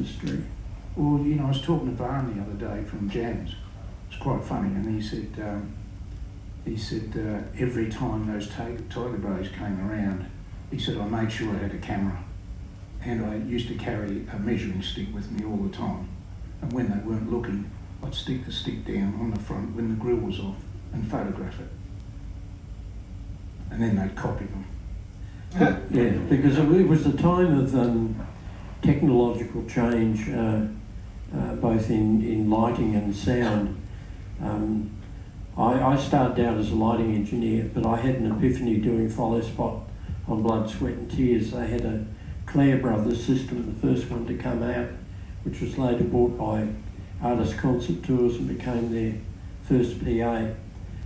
industry? Well, you know, I was talking to Barn the other day from Jams. It's quite funny, and he said every time those tiger bows came around, he said I made sure I had a camera, and I used to carry a measuring stick with me all the time. And when they weren't looking, I'd stick the stick down on the front when the grill was off and photograph it, and then they'd copy them. Yeah, because it was a time of technological change, both in lighting and sound. I started out as a lighting engineer, but I had an epiphany doing follow spot on Blood, Sweat and Tears. They had a Clare Brothers system, the first one to come out, which was later bought by Artist Concert Tours and became their first PA.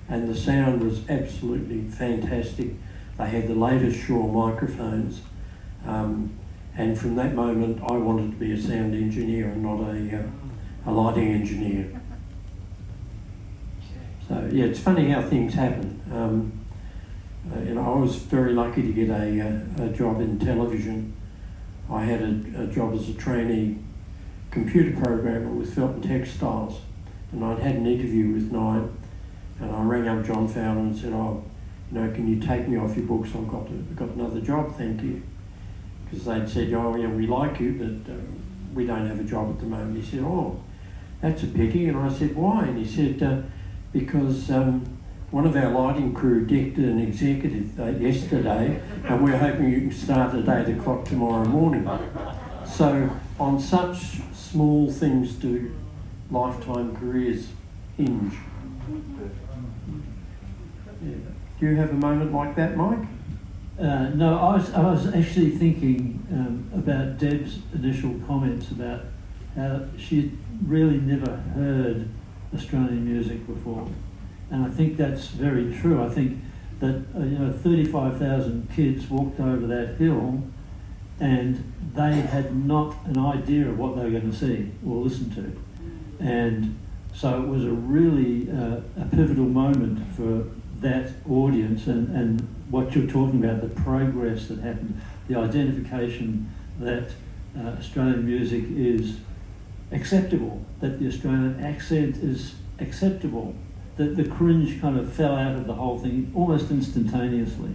And the sound was absolutely fantastic. They had the latest Shaw microphones. And from that moment, I wanted to be a sound engineer and not a lighting engineer. So yeah, it's funny how things happen. You know, I was very lucky to get a job in television. I had a job as a trainee computer programmer with Felton Textiles, and I'd had an interview with Nine, and I rang up John Fowler and said, "Oh, you know, can you take me off your books? I've got another job, thank you." Because they'd said, "Oh yeah, we like you, but we don't have a job at the moment." He said, "Oh, that's a pity." And I said, "Why?" And he said, because one of our lighting crew decked an executive yesterday, and we're hoping you can start at 8 o'clock tomorrow morning. So on such small things do lifetime careers hinge. Yeah. Do you have a moment like that, Mike? No, I was actually thinking about Deb's initial comments about how she'd really never heard Australian music before, and I think that's very true. I think that 35,000 kids walked over that hill, and they had not an idea of what they were going to see or listen to, and so it was a really a pivotal moment for that audience, and what you're talking about, the progress that happened, the identification that Australian music is acceptable, that the Australian accent is acceptable, that the cringe kind of fell out of the whole thing almost instantaneously.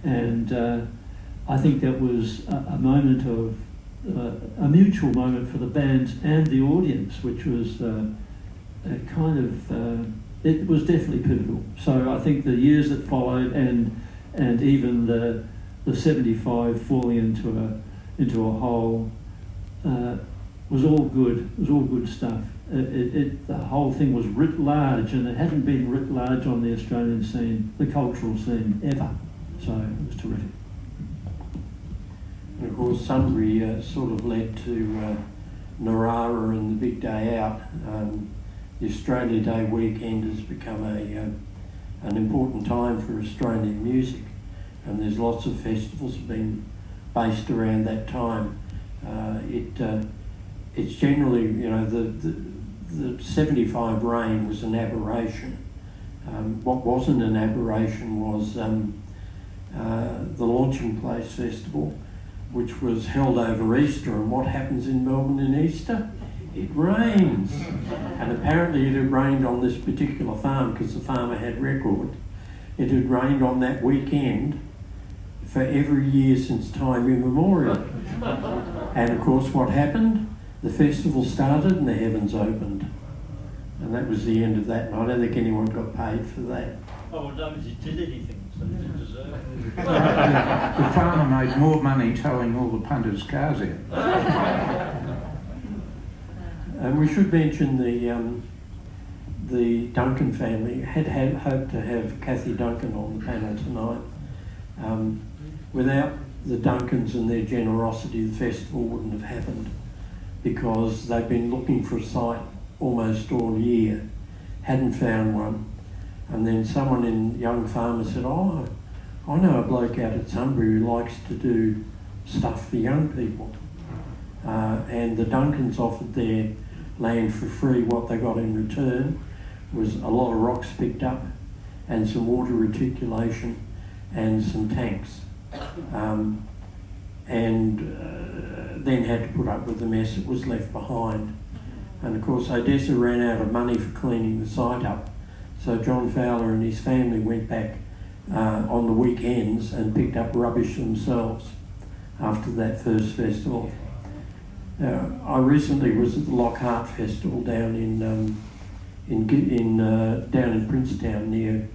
And I think that was a moment of, a mutual moment for the bands and the audience, which was it was definitely pivotal. So I think the years that followed and even the 75 falling into a hole was all good. It was all good stuff. The whole thing was writ large, and it hadn't been writ large on the Australian scene, the cultural scene, ever. So it was terrific. And of course, Sunbury sort of led to Narara and the Big Day Out. The Australia Day weekend has become an important time for Australian music, and there's lots of festivals have been based around that time. It's generally, the 75 rain was an aberration. What wasn't an aberration was the Launching Place Festival, which was held over Easter. And what happens in Melbourne in Easter? It rains. And apparently it had rained on this particular farm because the farmer had record. It had rained on that weekend for every year since time immemorial. And of course what happened? The festival started and the heavens opened. And that was the end of that. And I don't think anyone got paid for that. Oh, well, nobody did anything, so they didn't deserve it. The farmer made more money towing all the punters' cars out. And we should mention the Duncan family. Had hoped to have Kathy Duncan on the panel tonight. Without the Duncans and their generosity, the festival wouldn't have happened, because they've been looking for a site almost all year, hadn't found one. And then someone in Young Farmer said, "Oh, I know a bloke out at Sunbury who likes to do stuff for young people." And the Duncans offered their land for free. What they got in return was a lot of rocks picked up and some water reticulation and some tanks. and then had to put up with the mess that was left behind. And of course Odessa ran out of money for cleaning the site up, so John Fowler and his family went back on the weekends and picked up rubbish themselves after that first festival. I recently was at the Lockhart Festival down in Princetown near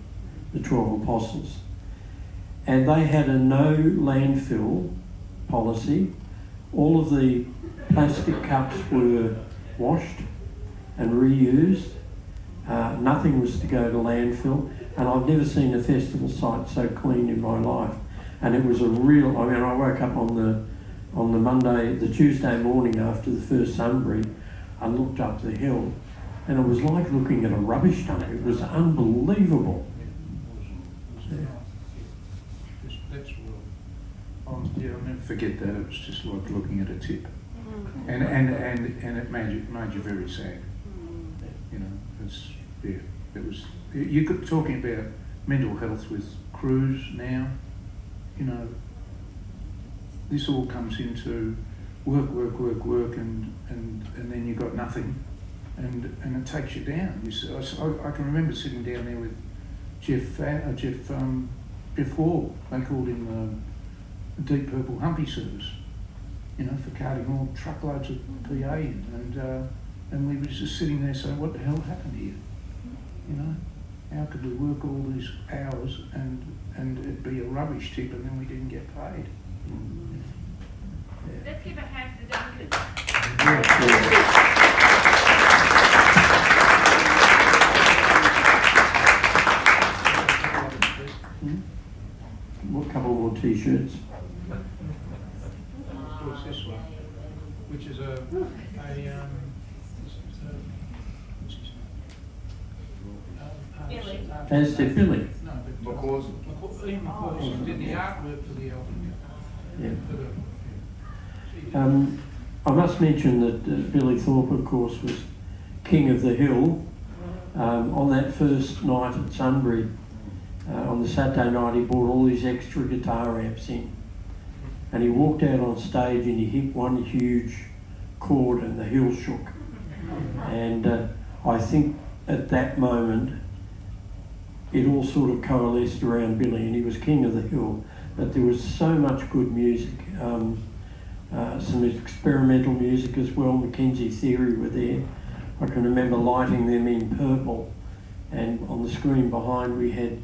the 12 Apostles, and they had a no landfill policy. All of the plastic cups were washed and reused. Nothing was to go to landfill, and I've never seen a festival site so clean in my life. And it was a real, I mean, I woke up on the Tuesday morning after the first Sunbury and looked up the hill, and it was like looking at a rubbish dump. It was unbelievable. I'll never forget that. It was just like looking at a tip, and it made you very sad. You know, it was. You could talking about mental health with crews now. You know, this all comes into work, and then you got nothing, and it takes you down. I can remember sitting down there with Jeff Hall. They called him the Deep Purple Humpy Service, you know, for carting all truckloads of PA in, and we were just sitting there saying, what the hell happened here? You know, how could we work all these hours and it be a rubbish tip and then we didn't get paid? Let's give a hand to Duncan. A couple more t-shirts. What's this one? Which is Billy. As did Billy. No, but Ian McCausey did the artwork for the album. Yeah. I must mention that Billy Thorpe, of course, was king of the hill. On that first night at Sunbury, on the Saturday night, he brought all these extra guitar amps in, and he walked out on stage and he hit one huge chord and the hill shook. And I think at that moment it all sort of coalesced around Billy, and he was king of the hill. But there was so much good music, some experimental music as well. Mackenzie Theory were there. I can remember lighting them in purple, and on the screen behind we had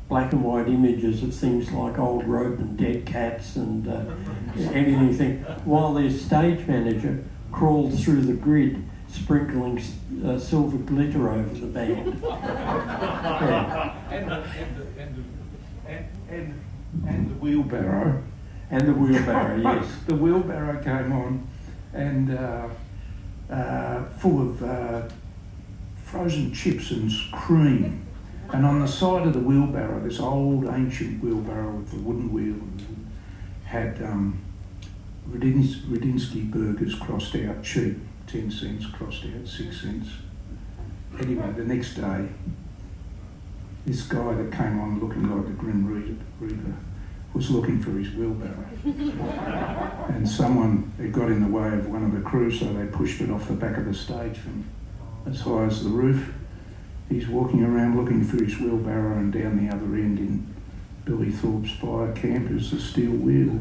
black and white images of things like old rope and dead cats and anything, while their stage manager crawled through the grid sprinkling silver glitter over the band. Yeah. And the wheelbarrow. And the wheelbarrow, yes. The wheelbarrow came on, and full of frozen chips and cream. And on the side of the wheelbarrow, this old ancient wheelbarrow with the wooden wheel, had Radinsky burgers crossed out cheap, 10 cents, crossed out 6 cents. Anyway, the next day, this guy that came on looking like the Grim Reaper was looking for his wheelbarrow. And someone had got in the way of one of the crew, so they pushed it off the back of the stage from as high as the roof. He's walking around looking for his wheelbarrow, and down the other end in Billy Thorpe's fire camp is the steel wheel.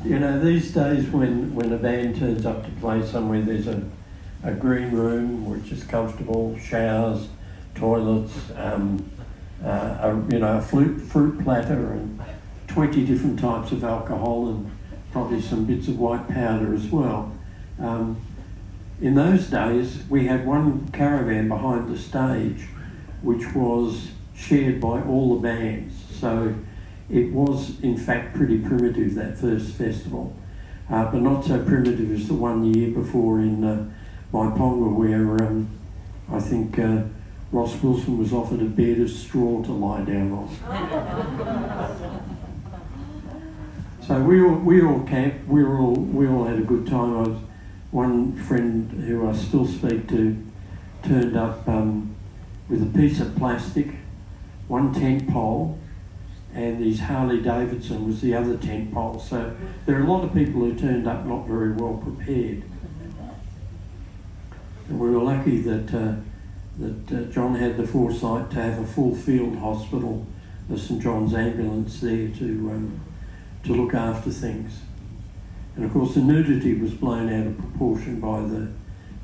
You know, these days when a band turns up to play somewhere, there's a green room which is comfortable, showers, toilets, a fruit platter and 20 different types of alcohol and probably some bits of white powder as well. In those days, we had one caravan behind the stage which was shared by all the bands. So it was, in fact, pretty primitive, that first festival, but not so primitive as the one the year before in Maiponga, where I think Ross Wilson was offered a bed of straw to lie down on. So we all camped. We all had a good time. One friend who I still speak to turned up with a piece of plastic, one tent pole, and these Harley Davidson was the other tent pole. So there are a lot of people who turned up not very well prepared. And we were lucky that John had the foresight to have a full field hospital, the St John's ambulance there to look after things. And of course the nudity was blown out of proportion by the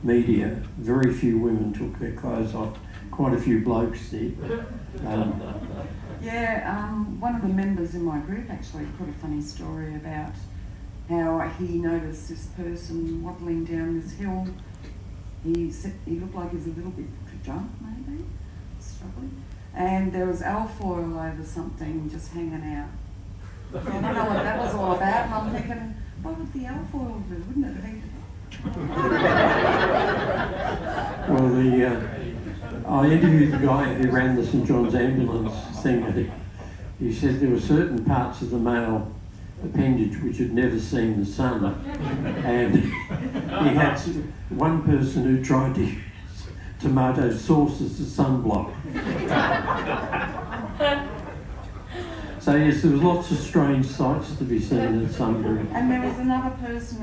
media. Very few women took their clothes off, quite a few blokes did. One of the members in my group actually put a funny story about how he noticed this person waddling down this hill. He said he looked like he was a little bit drunk, maybe, struggling. And there was alfoil over something just hanging out. So I don't know what that was all about, and I'm thinking, what would the alfoil do? Wouldn't it be? Well, I interviewed the guy who ran the St John's ambulance thing, and he said there were certain parts of the male appendage which had never seen the sun, and he had one person who tried to use tomato sauce as a sunblock. So yes, there was lots of strange sights to be seen in Sunbury. And there was another person